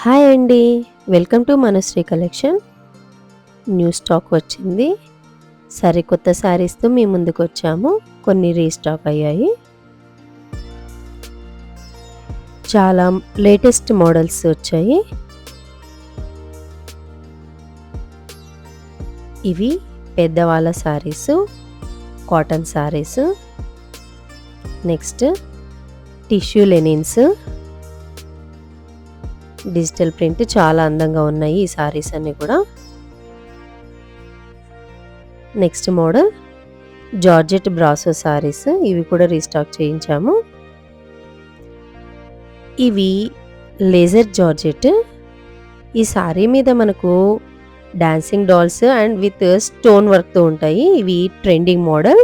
Hi అండి, welcome to Manasri collection. New stock వచ్చింది. సరికొత్త శారీస్తో మీ ముందుకు వచ్చాము. కొన్ని రీస్టాక్ అయ్యాయి. చాలా లేటెస్ట్ మోడల్స్ వచ్చాయి. ఇవి పెద్దవాళ్ళ saris, cotton saris. Next tissue linens, digital print. చాలా అందంగా ఉన్నాయి ఈ సారీస్ అన్ని కూడా. Next model georgette brasso saris. ఇవి కూడా రీస్టాక్ చేయించాము. ఇవి లేజర్ జార్జెట్. ఈ సారీ మీద మనకు dancing dolls and with stone వర్క్తో ఉంటాయి. ఇవి ట్రెండింగ్ మోడల్.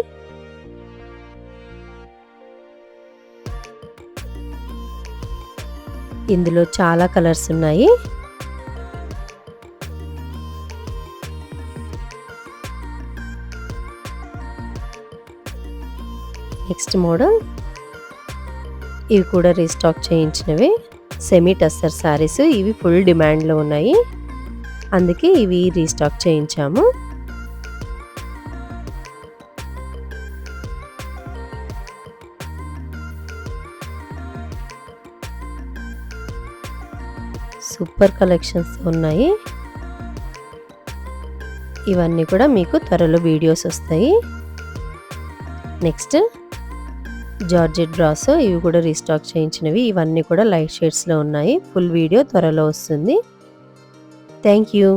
ఇందులో చాలా కలర్స్ ఉన్నాయి. నెక్స్ట్ మోడల్ ఇవి కూడా రీస్టాక్ చేయించినవి. సెమీ టస్సర్ శారీస్. ఇవి ఫుల్ డిమాండ్లో ఉన్నాయి, అందుకే ఇవి రీస్టాక్ చేయించాము. సూపర్ కలెక్షన్స్ ఉన్నాయి. ఇవన్నీ కూడా మీకు త్వరలో వీడియోస్ వస్తాయి. Next georgette brasso. ఇవి కూడా రీస్టాక్ చేయించినవి. ఇవన్నీ కూడా లైట్ షేడ్స్లో ఉన్నాయి. ఫుల్ వీడియో త్వరలో వస్తుంది. Thank you.